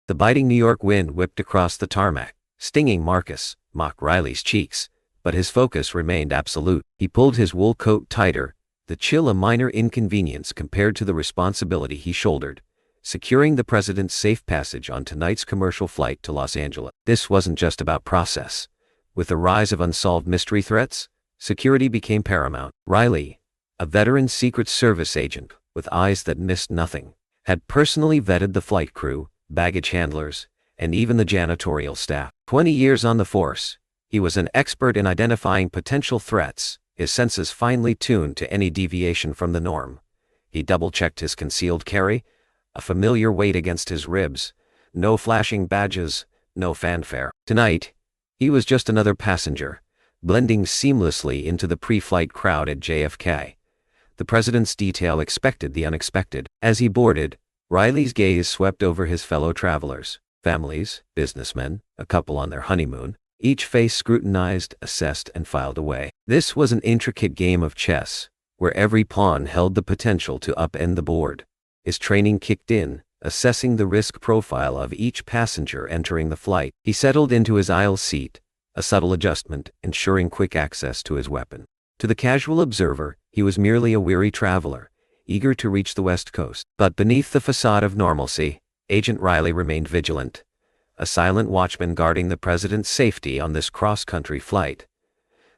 The biting New York wind whipped across the tarmac, stinging Mock Riley's cheeks, but his focus remained absolute. He pulled his wool coat tighter, the chill a minor inconvenience compared to the responsibility he shouldered, securing the president's safe passage on tonight's commercial flight to Los Angeles. This wasn't just about process. With the rise of unsolved mystery threats, security became paramount. Riley, a veteran Secret Service agent with eyes that missed nothing, had personally vetted the flight crew, baggage handlers, and even the janitorial staff. 20 years on the force, he was an expert in identifying potential threats, his senses finely tuned to any deviation from the norm. He double-checked his concealed carry, a familiar weight against his ribs, no flashing badges, no fanfare. Tonight, he was just another passenger, blending seamlessly into the pre-flight crowd at JFK. The president's detail expected the unexpected. As he boarded, Riley's gaze swept over his fellow travelers, families, businessmen, a couple on their honeymoon, each face scrutinized, assessed, and filed away. This was an intricate game of chess, where every pawn held the potential to upend the board. His training kicked in, assessing the risk profile of each passenger entering the flight. He settled into his aisle seat, a subtle adjustment, ensuring quick access to his weapon. To the casual observer, he was merely a weary traveler, eager to reach the West Coast. But beneath the facade of normalcy, Agent Riley remained vigilant, a silent watchman guarding the president's safety on this cross-country flight.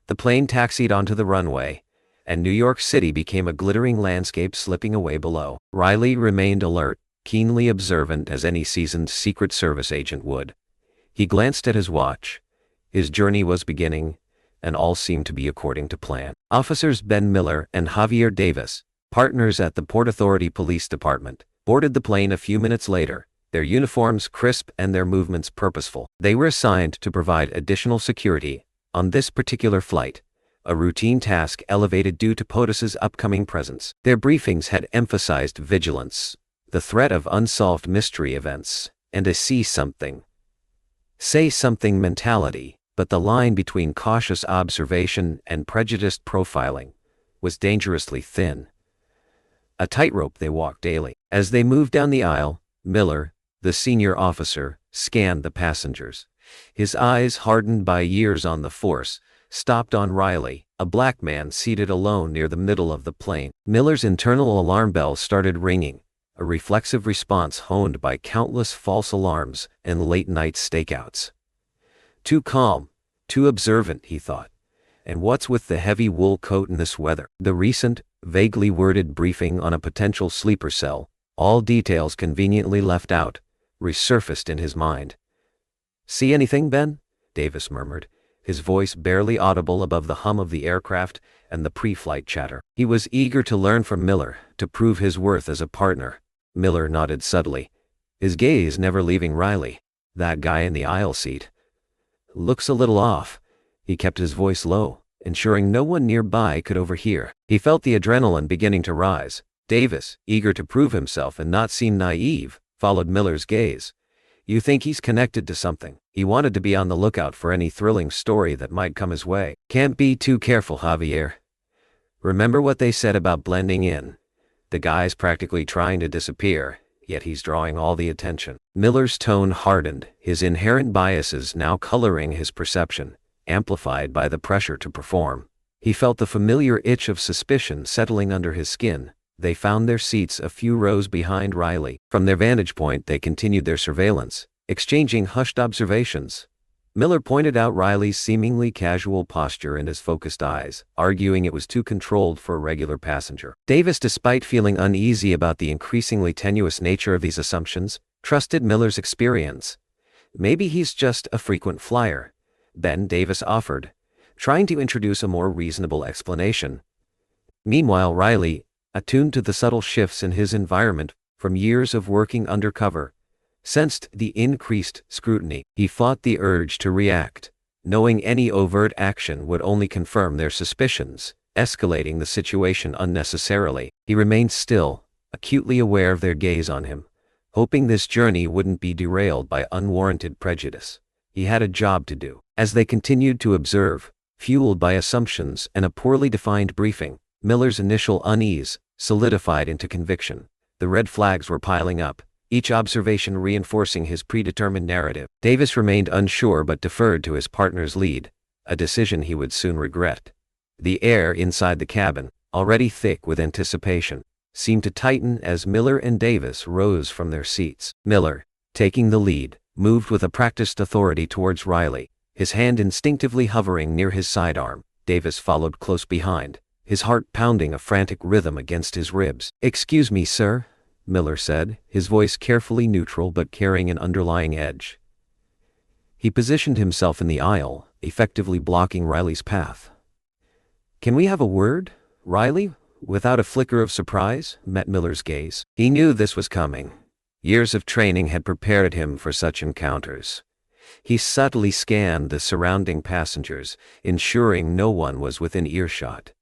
The plane taxied onto the runway, and New York City became a glittering landscape slipping away below. Riley remained alert, keenly observant as any seasoned Secret Service agent would. He glanced at his watch. His journey was beginning, and all seemed to be according to plan. Officers Ben Miller and Javier Davis, partners at the Port Authority Police Department, boarded the plane a few minutes later, their uniforms crisp and their movements purposeful. They were assigned to provide additional security on this particular flight, a routine task elevated due to POTUS's upcoming presence. Their briefings had emphasized vigilance, the threat of unsolved mystery events, and a see something, say something mentality, but the line between cautious observation and prejudiced profiling was dangerously thin. A tightrope they walked daily. As they moved down the aisle, Miller, the senior officer, scanned the passengers. His eyes, hardened by years on the force, stopped on Riley, a black man seated alone near the middle of the plane. Miller's internal alarm bell started ringing, a reflexive response honed by countless false alarms and late-night stakeouts. Too calm, too observant, he thought. And what's with the heavy wool coat in this weather? The recent, vaguely worded briefing on a potential sleeper cell, all details conveniently left out, resurfaced in his mind. "See anything, Ben?" Davis murmured, his voice barely audible above the hum of the aircraft and the pre-flight chatter. He was eager to learn from Miller, to prove his worth as a partner. Miller nodded subtly, his gaze never leaving Riley. "That guy in the aisle seat looks a little off." He kept his voice low, ensuring no one nearby could overhear. He felt the adrenaline beginning to rise. Davis, eager to prove himself and not seem naive, followed Miller's gaze. "You think he's connected to something?" He wanted to be on the lookout for any thrilling story that might come his way. "Can't be too careful, Javier. Remember what they said about blending in? The guy's practically trying to disappear, yet he's drawing all the attention." Miller's tone hardened, his inherent biases now coloring his perception, amplified by the pressure to perform. He felt the familiar itch of suspicion settling under his skin. They found their seats a few rows behind Riley. From their vantage point, they continued their surveillance, exchanging hushed observations. Miller pointed out Riley's seemingly casual posture and his focused eyes, arguing it was too controlled for a regular passenger. Davis, despite feeling uneasy about the increasingly tenuous nature of these assumptions, trusted Miller's experience. "Maybe he's just a frequent flyer," Ben Davis offered, trying to introduce a more reasonable explanation. Meanwhile, Riley, attuned to the subtle shifts in his environment from years of working undercover, sensed the increased scrutiny. He fought the urge to react, knowing any overt action would only confirm their suspicions, escalating the situation unnecessarily. He remained still, acutely aware of their gaze on him, hoping this journey wouldn't be derailed by unwarranted prejudice. He had a job to do. As they continued to observe, fueled by assumptions and a poorly defined briefing, Miller's initial unease solidified into conviction. The red flags were piling up, each observation reinforcing his predetermined narrative. Davis remained unsure but deferred to his partner's lead, a decision he would soon regret. The air inside the cabin, already thick with anticipation, seemed to tighten as Miller and Davis rose from their seats. Miller, taking the lead, moved with a practiced authority towards Riley, his hand instinctively hovering near his sidearm. Davis followed close behind, his heart pounding a frantic rhythm against his ribs. "Excuse me, sir," Miller said, his voice carefully neutral but carrying an underlying edge. He positioned himself in the aisle, effectively blocking Riley's path. "Can we have a word, Riley?" Without a flicker of surprise, met Miller's gaze. He knew this was coming. Years of training had prepared him for such encounters. He subtly scanned the surrounding passengers, ensuring no one was within earshot.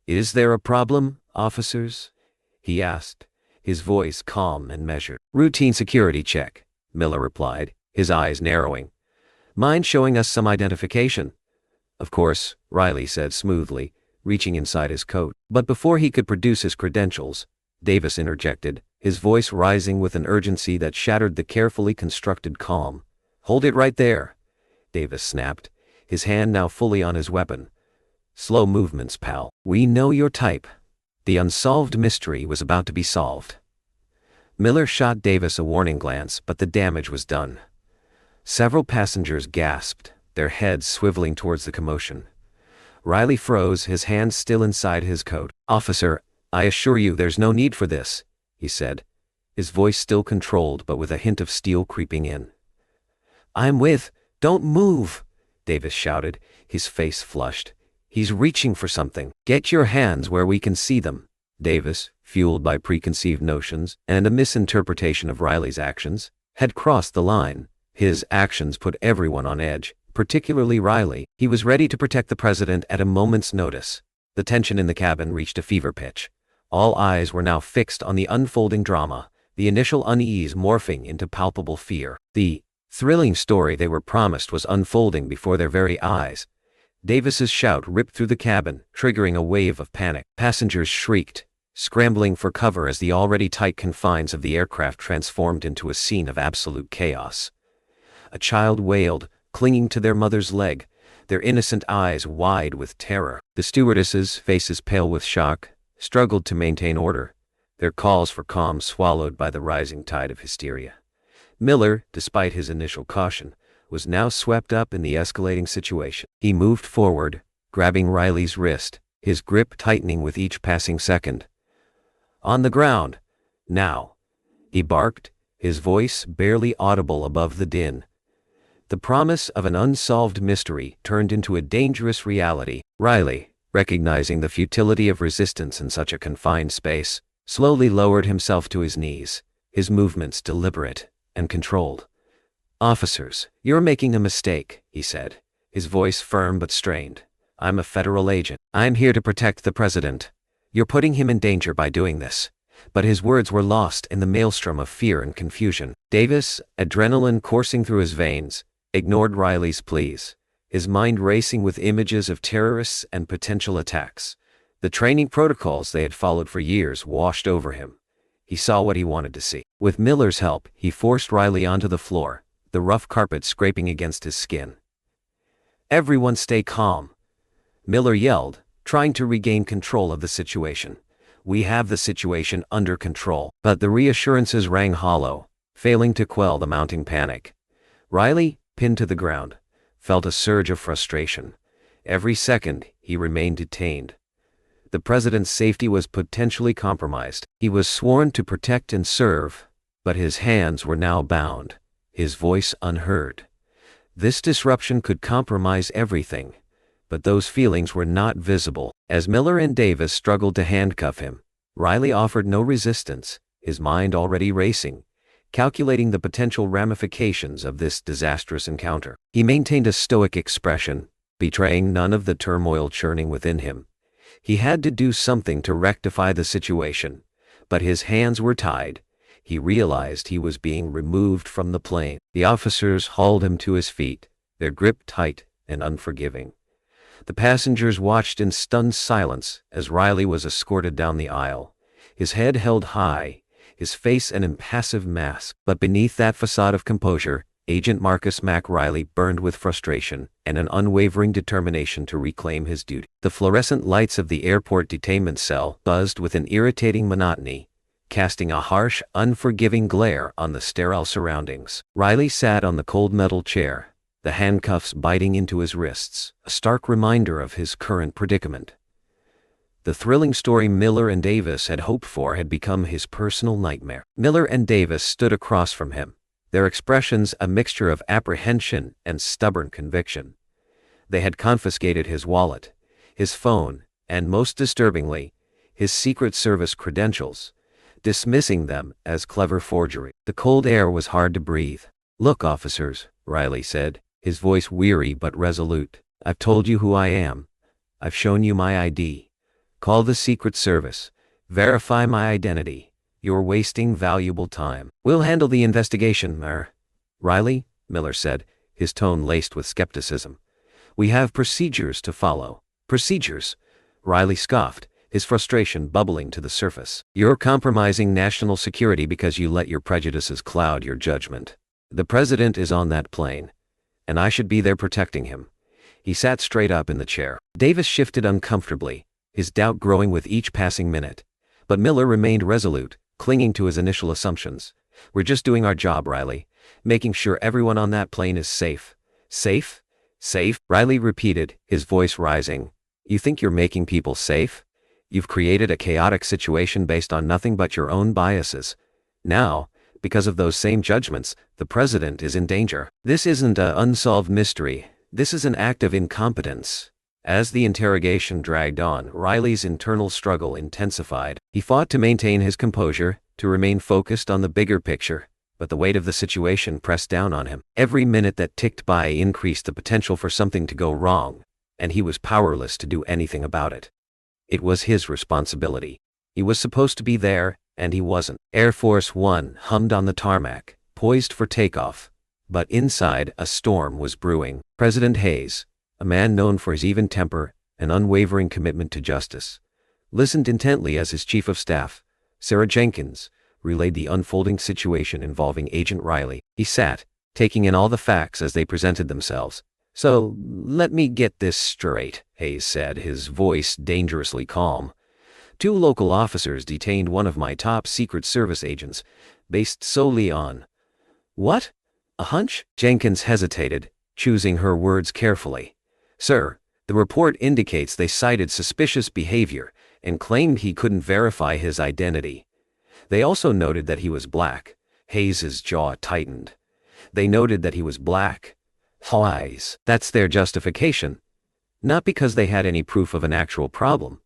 "Is there a problem, officers?" he asked, his voice calm and measured. "Routine security check," Miller replied, his eyes narrowing. "Mind showing us some identification?" "Of course," Riley said smoothly, reaching inside his coat. But before he could produce his credentials, Davis interjected, his voice rising with an urgency that shattered the carefully constructed calm. "Hold it right there," Davis snapped, his hand now fully on his weapon. "Slow movements, pal. We know your type." The unsolved mystery was about to be solved. Miller shot Davis a warning glance, but the damage was done. Several passengers gasped, their heads swiveling towards the commotion. Riley froze, his hands still inside his coat. "Officer, I assure you there's no need for this," he said, his voice still controlled but with a hint of steel creeping in. "Don't move," Davis shouted, his face flushed. "He's reaching for something." "Get your hands where we can see them." Davis, fueled by preconceived notions and a misinterpretation of Riley's actions, had crossed the line. His actions put everyone on edge, particularly Riley. He was ready to protect the president at a moment's notice. The tension in the cabin reached a fever pitch. All eyes were now fixed on the unfolding drama, the initial unease morphing into palpable fear. The thrilling story they were promised was unfolding before their very eyes. Davis's shout ripped through the cabin, triggering a wave of panic. Passengers shrieked, scrambling for cover as the already tight confines of the aircraft transformed into a scene of absolute chaos. A child wailed, clinging to their mother's leg, their innocent eyes wide with terror. The stewardesses, faces pale with shock, struggled to maintain order, their calls for calm swallowed by the rising tide of hysteria. Miller, despite his initial caution, was now swept up in the escalating situation. He moved forward, grabbing Riley's wrist, his grip tightening with each passing second. "On the ground, now," he barked, his voice barely audible above the din. The promise of an unsolved mystery turned into a dangerous reality. Riley, recognizing the futility of resistance in such a confined space, slowly lowered himself to his knees, his movements deliberate and controlled. "Officers, you're making a mistake," he said, his voice firm but strained. "I'm a federal agent. I'm here to protect the president. You're putting him in danger by doing this." But his words were lost in the maelstrom of fear and confusion. Davis, adrenaline coursing through his veins, ignored Riley's pleas, his mind racing with images of terrorists and potential attacks. The training protocols they had followed for years washed over him. He saw what he wanted to see. With Miller's help, he forced Riley onto the floor, the rough carpet scraping against his skin. "Everyone stay calm," Miller yelled, trying to regain control of the situation. "We have the situation under control." But the reassurances rang hollow, failing to quell the mounting panic. Riley, pinned to the ground, felt a surge of frustration. Every second, he remained detained. The president's safety was potentially compromised. He was sworn to protect and serve, but his hands were now bound, his voice unheard. This disruption could compromise everything, but those feelings were not visible. As Miller and Davis struggled to handcuff him, Riley offered no resistance, his mind already racing, calculating the potential ramifications of this disastrous encounter. He maintained a stoic expression, betraying none of the turmoil churning within him. He had to do something to rectify the situation, but his hands were tied. He realized he was being removed from the plane. The officers hauled him to his feet, their grip tight and unforgiving. The passengers watched in stunned silence as Riley was escorted down the aisle, his head held high, his face an impassive mask. But beneath that facade of composure, Agent Marcus Mac Riley burned with frustration and an unwavering determination to reclaim his duty. The fluorescent lights of the airport detainment cell buzzed with an irritating monotony, casting a harsh, unforgiving glare on the sterile surroundings. Riley sat on the cold metal chair, the handcuffs biting into his wrists, a stark reminder of his current predicament. The thrilling story Miller and Davis had hoped for had become his personal nightmare. Miller and Davis stood across from him, their expressions a mixture of apprehension and stubborn conviction. They had confiscated his wallet, his phone, and most disturbingly, his Secret Service credentials, dismissing them as clever forgery. The cold air was hard to breathe. "Look, officers," Riley said, his voice weary but resolute. "I've told you who I am. I've shown you my ID. Call the Secret Service. Verify my identity. You're wasting valuable time." "We'll handle the investigation, Riley," Miller said, his tone laced with skepticism. "We have procedures to follow." "Procedures?" Riley scoffed, his frustration bubbling to the surface. "You're compromising national security because you let your prejudices cloud your judgment. The president is on that plane, and I should be there protecting him." He sat straight up in the chair. Davis shifted uncomfortably, his doubt growing with each passing minute. But Miller remained resolute, clinging to his initial assumptions. "We're just doing our job, Riley, making sure everyone on that plane is safe." "Safe? Safe?" Riley repeated, his voice rising. "You think you're making people safe? You've created a chaotic situation based on nothing but your own biases. Now, because of those same judgments, the president is in danger. This isn't an unsolved mystery. This is an act of incompetence." As the interrogation dragged on, Riley's internal struggle intensified. He fought to maintain his composure, to remain focused on the bigger picture, but the weight of the situation pressed down on him. Every minute that ticked by increased the potential for something to go wrong, and he was powerless to do anything about it. It was his responsibility. He was supposed to be there, and he wasn't. Air Force One hummed on the tarmac, poised for takeoff, but inside a storm was brewing. President Hayes, a man known for his even temper and unwavering commitment to justice, listened intently as his chief of staff, Sarah Jenkins, relayed the unfolding situation involving Agent Riley. He sat, taking in all the facts as they presented themselves. "So, let me get this straight," Hayes said, his voice dangerously calm. "Two local officers detained one of my top Secret Service agents, based solely on..." "What? A hunch?" Jenkins hesitated, choosing her words carefully. "Sir, the report indicates they cited suspicious behavior and claimed he couldn't verify his identity. They also noted that he was black." Hayes's jaw tightened. "They noted that he was black. Lies. That's their justification. Not because they had any proof of an actual problem."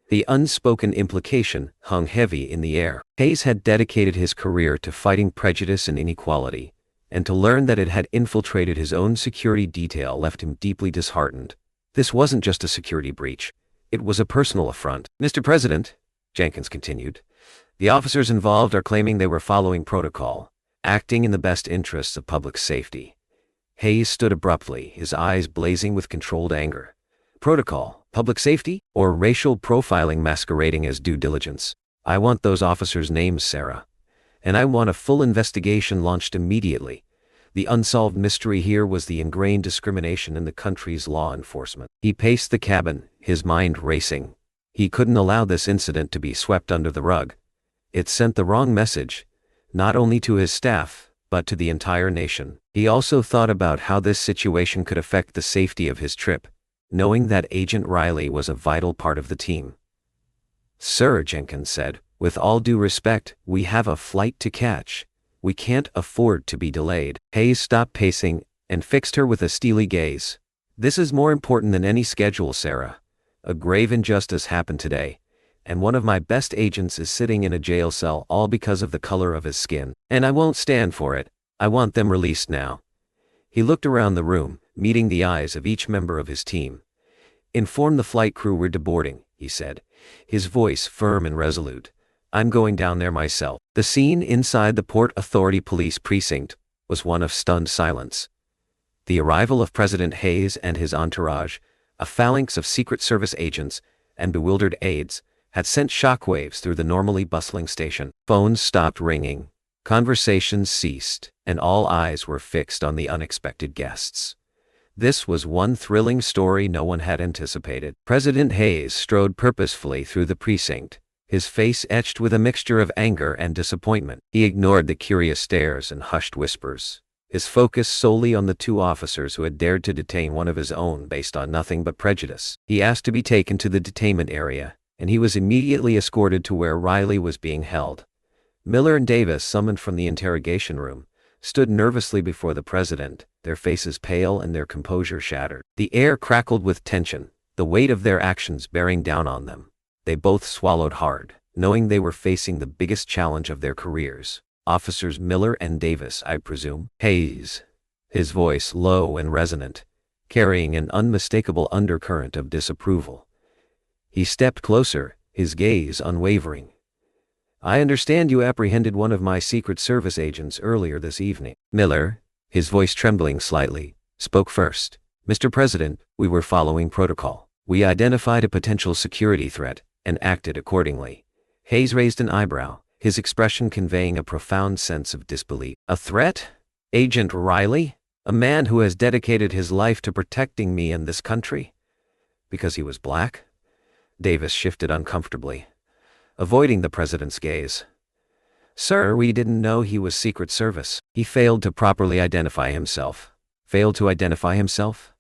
The unspoken implication hung heavy in the air. Hayes had dedicated his career to fighting prejudice and inequality, and to learn that it had infiltrated his own security detail left him deeply disheartened. This wasn't just a security breach. It was a personal affront. "Mr. President," Jenkins continued, "the officers involved are claiming they were following protocol, acting in the best interests of public safety." Hayes stood abruptly, his eyes blazing with controlled anger. "Protocol, public safety, or racial profiling masquerading as due diligence? I want those officers' names, Sarah. And I want a full investigation launched immediately. The unsolved mystery here was the ingrained discrimination in the country's law enforcement." He paced the cabin, his mind racing. He couldn't allow this incident to be swept under the rug. It sent the wrong message, not only to his staff, but to the entire nation. He also thought about how this situation could affect the safety of his trip, knowing that Agent Riley was a vital part of the team. "Sir," Jenkins said, "with all due respect, we have a flight to catch. We can't afford to be delayed." Hayes stopped pacing and fixed her with a steely gaze. "This is more important than any schedule, Sarah. A grave injustice happened today, and one of my best agents is sitting in a jail cell all because of the color of his skin. And I won't stand for it. I want them released now." He looked around the room, meeting the eyes of each member of his team. "Inform the flight crew we're deboarding," he said, his voice firm and resolute. "I'm going down there myself." The scene inside the Port Authority Police Precinct was one of stunned silence. The arrival of President Hayes and his entourage, a phalanx of Secret Service agents and bewildered aides, had sent shockwaves through the normally bustling station. Phones stopped ringing, conversations ceased, and all eyes were fixed on the unexpected guests. This was one thrilling story no one had anticipated. President Hayes strode purposefully through the precinct, his face etched with a mixture of anger and disappointment. He ignored the curious stares and hushed whispers, his focus solely on the two officers who had dared to detain one of his own based on nothing but prejudice. He asked to be taken to the detainment area, and he was immediately escorted to where Riley was being held. Miller and Davis, summoned from the interrogation room, stood nervously before the president, their faces pale and their composure shattered. The air crackled with tension, the weight of their actions bearing down on them. They both swallowed hard, knowing they were facing the biggest challenge of their careers. Officers Miller and Davis, I presume? Hayes, his voice low and resonant, carrying an unmistakable undercurrent of disapproval. He stepped closer, his gaze unwavering. I understand you apprehended one of my Secret Service agents earlier this evening. Miller, his voice trembling slightly, spoke first. Mr. President, we were following protocol. We identified a potential security threat and acted accordingly. Hayes raised an eyebrow, his expression conveying a profound sense of disbelief. A threat? Agent Riley? A man who has dedicated his life to protecting me and this country? Because he was black? Davis shifted uncomfortably, avoiding the president's gaze. Sir, we didn't know he was Secret Service. He failed to properly identify himself. Failed to identify himself?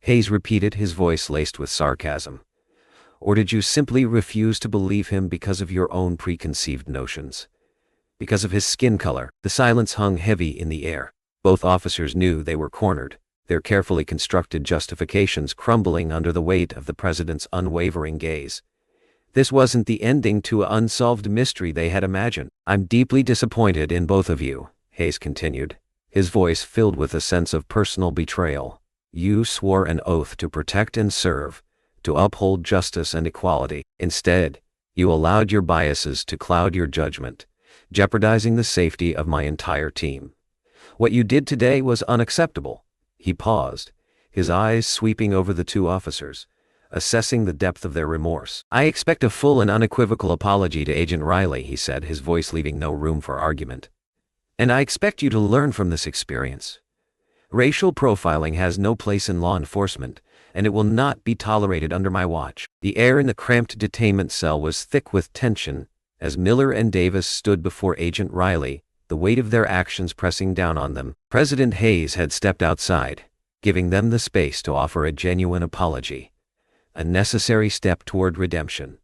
Hayes repeated, his voice laced with sarcasm. Or did you simply refuse to believe him because of your own preconceived notions? Because of his skin color? The silence hung heavy in the air. Both officers knew they were cornered, their carefully constructed justifications crumbling under the weight of the president's unwavering gaze. This wasn't the ending to an unsolved mystery they had imagined. I'm deeply disappointed in both of you, Hayes continued, his voice filled with a sense of personal betrayal. You swore an oath to protect and serve, to uphold justice and equality. Instead, you allowed your biases to cloud your judgment, jeopardizing the safety of my entire team. What you did today was unacceptable. He paused, his eyes sweeping over the two officers, assessing the depth of their remorse. I expect a full and unequivocal apology to Agent Riley, he said, his voice leaving no room for argument. And I expect you to learn from this experience. Racial profiling has no place in law enforcement, and it will not be tolerated under my watch. The air in the cramped detainment cell was thick with tension as Miller and Davis stood before Agent Riley, the weight of their actions pressing down on them. President Hayes had stepped outside, giving them the space to offer a genuine apology. A necessary step toward redemption.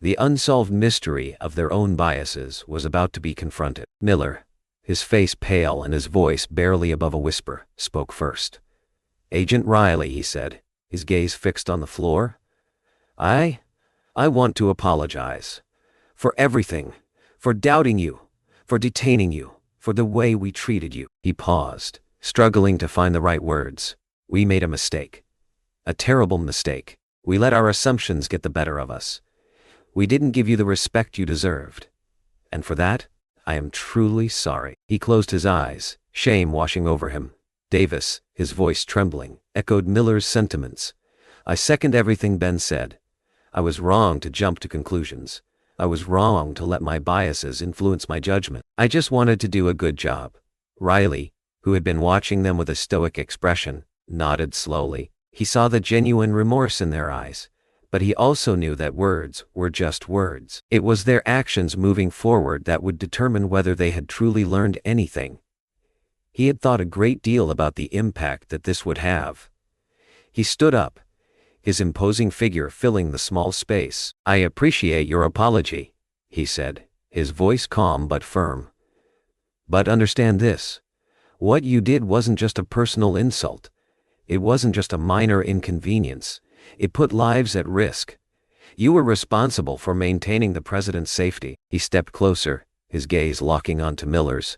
The unsolved mystery of their own biases was about to be confronted. Miller, his face pale and his voice barely above a whisper, spoke first. Agent Riley, he said, his gaze fixed on the floor. I want to apologize. For everything. For doubting you. For detaining you. For the way we treated you. He paused, struggling to find the right words. We made a mistake. A terrible mistake. We let our assumptions get the better of us. We didn't give you the respect you deserved. And for that, I am truly sorry. He closed his eyes, shame washing over him. Davis, his voice trembling, echoed Miller's sentiments. I second everything Ben said. I was wrong to jump to conclusions. I was wrong to let my biases influence my judgment. I just wanted to do a good job. Riley, who had been watching them with a stoic expression, nodded slowly. He saw the genuine remorse in their eyes, but he also knew that words were just words. It was their actions moving forward that would determine whether they had truly learned anything. He had thought a great deal about the impact that this would have. He stood up, his imposing figure filling the small space. I appreciate your apology, he said, his voice calm but firm. But understand this. What you did wasn't just a personal insult. It wasn't just a minor inconvenience. It put lives at risk. You were responsible for maintaining the president's safety. He stepped closer, his gaze locking onto Miller's.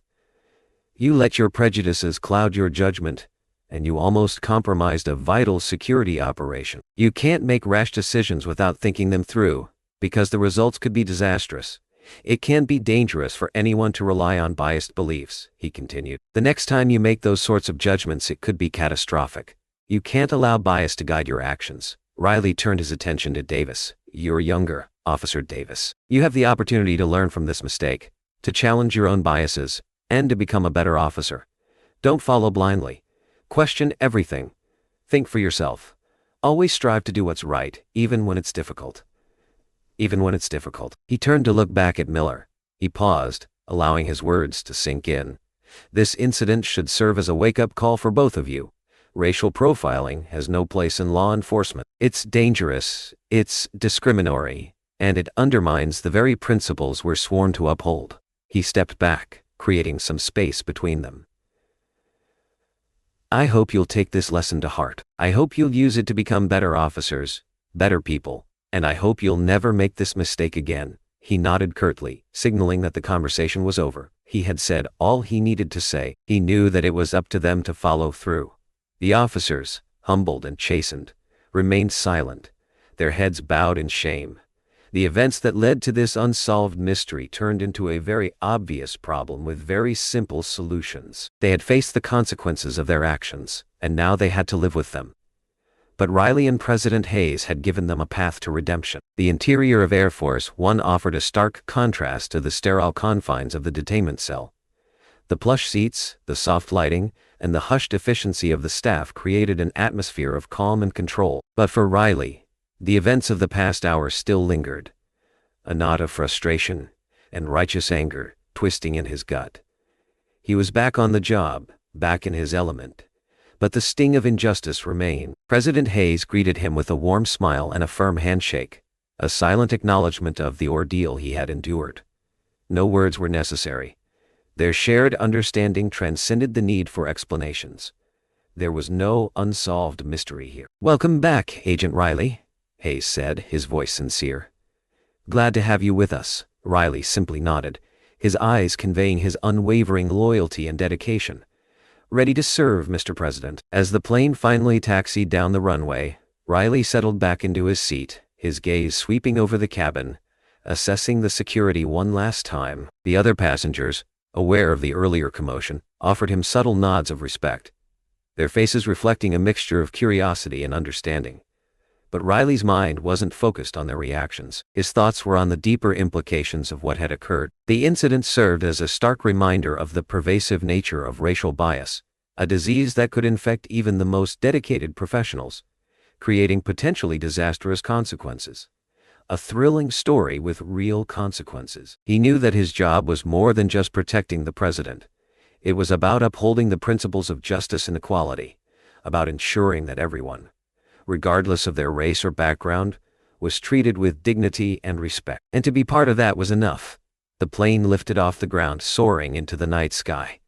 You let your prejudices cloud your judgment, and you almost compromised a vital security operation. You can't make rash decisions without thinking them through, because the results could be disastrous. It can be dangerous for anyone to rely on biased beliefs, he continued. The next time you make those sorts of judgments, it could be catastrophic. You can't allow bias to guide your actions. Riley turned his attention to Davis. You're younger. Officer Davis. You have the opportunity to learn from this mistake, to challenge your own biases, and to become a better officer. Don't follow blindly. Question everything. Think for yourself. Always strive to do what's right, even when it's difficult. Even when it's difficult. He turned to look back at Miller. He paused, allowing his words to sink in. This incident should serve as a wake-up call for both of you. Racial profiling has no place in law enforcement. It's dangerous, it's discriminatory, and it undermines the very principles we're sworn to uphold. He stepped back, creating some space between them. I hope you'll take this lesson to heart. I hope you'll use it to become better officers, better people, and I hope you'll never make this mistake again. He nodded curtly, signaling that the conversation was over. He had said all he needed to say. He knew that it was up to them to follow through. The officers, humbled and chastened, remained silent, their heads bowed in shame. The events that led to this unsolved mystery turned into a very obvious problem with very simple solutions. They had faced the consequences of their actions, and now they had to live with them. But Riley and President Hayes had given them a path to redemption. The interior of Air Force One offered a stark contrast to the sterile confines of the detainment cell. The plush seats, the soft lighting, and the hushed efficiency of the staff created an atmosphere of calm and control. But for Riley, the events of the past hour still lingered. A knot of frustration and righteous anger twisting in his gut. He was back on the job, back in his element. But the sting of injustice remained. President Hayes greeted him with a warm smile and a firm handshake, a silent acknowledgement of the ordeal he had endured. No words were necessary. Their shared understanding transcended the need for explanations. There was no unsolved mystery here. "Welcome back, Agent Riley," Hayes said, his voice sincere. "Glad to have you with us." Riley simply nodded, his eyes conveying his unwavering loyalty and dedication. "Ready to serve, Mr. President." As the plane finally taxied down the runway, Riley settled back into his seat, his gaze sweeping over the cabin, assessing the security one last time. The other passengers, aware of the earlier commotion, offered him subtle nods of respect, their faces reflecting a mixture of curiosity and understanding. But Riley's mind wasn't focused on their reactions. His thoughts were on the deeper implications of what had occurred. The incident served as a stark reminder of the pervasive nature of racial bias, a disease that could infect even the most dedicated professionals, creating potentially disastrous consequences. A thrilling story with real consequences. He knew that his job was more than just protecting the president. It was about upholding the principles of justice and equality, about ensuring that everyone, regardless of their race or background, was treated with dignity and respect. And to be part of that was enough. The plane lifted off the ground, soaring into the night sky.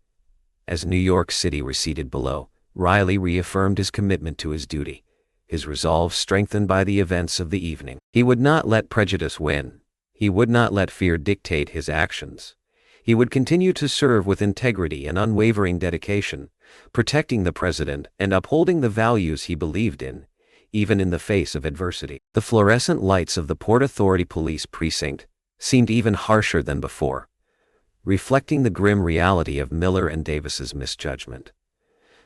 As New York City receded below, Riley reaffirmed his commitment to his duty, his resolve strengthened by the events of the evening. He would not let prejudice win. He would not let fear dictate his actions. He would continue to serve with integrity and unwavering dedication, protecting the president and upholding the values he believed in, even in the face of adversity. The fluorescent lights of the Port Authority Police Precinct seemed even harsher than before, reflecting the grim reality of Miller and Davis's misjudgment.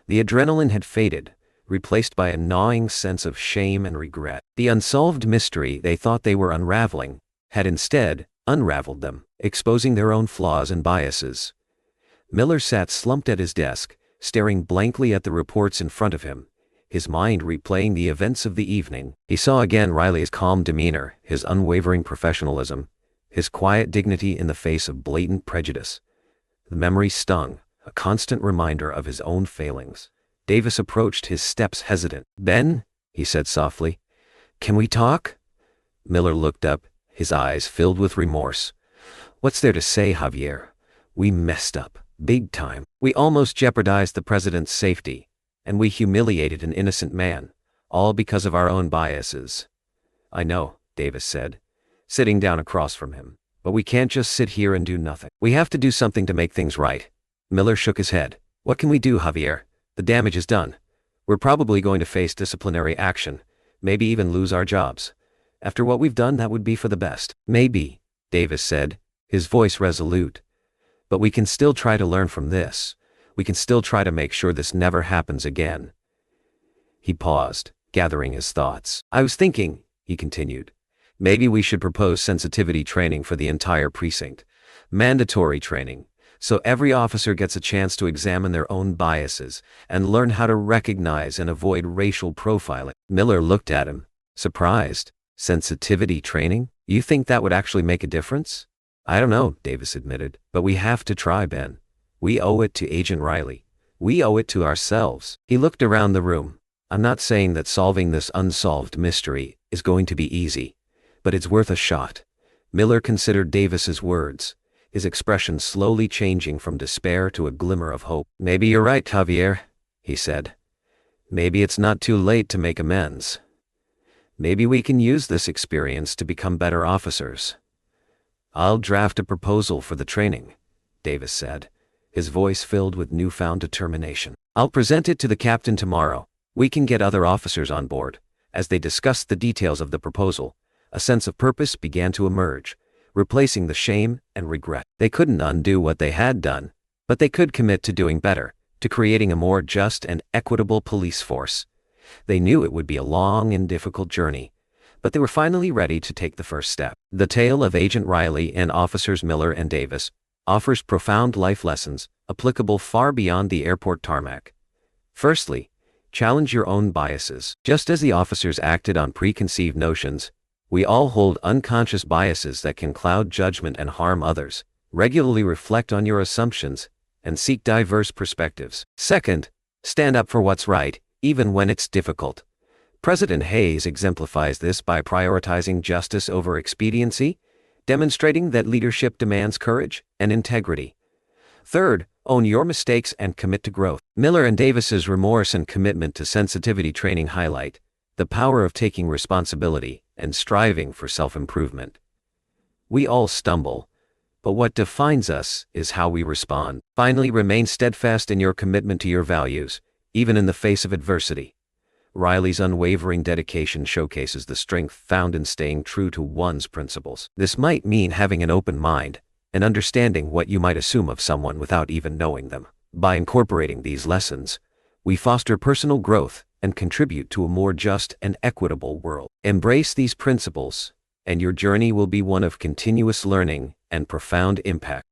The adrenaline had faded, replaced by a gnawing sense of shame and regret. The unsolved mystery they thought they were unraveling had instead unraveled them, exposing their own flaws and biases. Miller sat slumped at his desk, staring blankly at the reports in front of him, his mind replaying the events of the evening. He saw again Riley's calm demeanor, his unwavering professionalism, his quiet dignity in the face of blatant prejudice. The memory stung, a constant reminder of his own failings. Davis approached, his steps hesitant. "Ben," he said softly, "can we talk?" Miller looked up, his eyes filled with remorse. "What's there to say, Javier? We messed up, big time. We almost jeopardized the president's safety, and we humiliated an innocent man, all because of our own biases." "I know," Davis said, sitting down across from him, "but we can't just sit here and do nothing. We have to do something to make things right." Miller shook his head. "What can we do, Javier? The damage is done. We're probably going to face disciplinary action, maybe even lose our jobs. After what we've done, that would be for the best." "Maybe," Davis said, his voice resolute. "But we can still try to learn from this. We can still try to make sure this never happens again." He paused, gathering his thoughts. "I was thinking," he continued, Maybe we should propose sensitivity training for the entire precinct. Mandatory training, so every officer gets a chance to examine their own biases and learn how to recognize and avoid racial profiling. Miller looked at him, surprised. Sensitivity training? You think that would actually make a difference? I don't know, Davis admitted, but we have to try, Ben. We owe it to Agent Riley. We owe it to ourselves. He looked around the room. I'm not saying that solving this unsolved mystery is going to be easy, but it's worth a shot. Miller considered Davis's words, his expression slowly changing from despair to a glimmer of hope. Maybe you're right, Javier, he said. Maybe it's not too late to make amends. Maybe we can use this experience to become better officers. I'll draft a proposal for the training, Davis said, his voice filled with newfound determination. I'll present it to the captain tomorrow. We can get other officers on board. As they discussed the details of the proposal, a sense of purpose began to emerge, replacing the shame and regret. They couldn't undo what they had done, but they could commit to doing better, to creating a more just and equitable police force. They knew it would be a long and difficult journey, but they were finally ready to take the first step. The tale of Agent Riley and Officers Miller and Davis offers profound life lessons applicable far beyond the airport tarmac. Firstly, challenge your own biases. Just as the officers acted on preconceived notions, we all hold unconscious biases that can cloud judgment and harm others. Regularly reflect on your assumptions and seek diverse perspectives. Second, stand up for what's right, even when it's difficult. President Hayes exemplifies this by prioritizing justice over expediency, demonstrating that leadership demands courage and integrity. Third, own your mistakes and commit to growth. Miller and Davis's remorse and commitment to sensitivity training highlight the power of taking responsibility and striving for self-improvement. We all stumble, but what defines us is how we respond. Finally, remain steadfast in your commitment to your values, even in the face of adversity. Riley's unwavering dedication showcases the strength found in staying true to one's principles. This might mean having an open mind and understanding what you might assume of someone without even knowing them. By incorporating these lessons, we foster personal growth and contribute to a more just and equitable world. Embrace these principles, and your journey will be one of continuous learning and profound impact.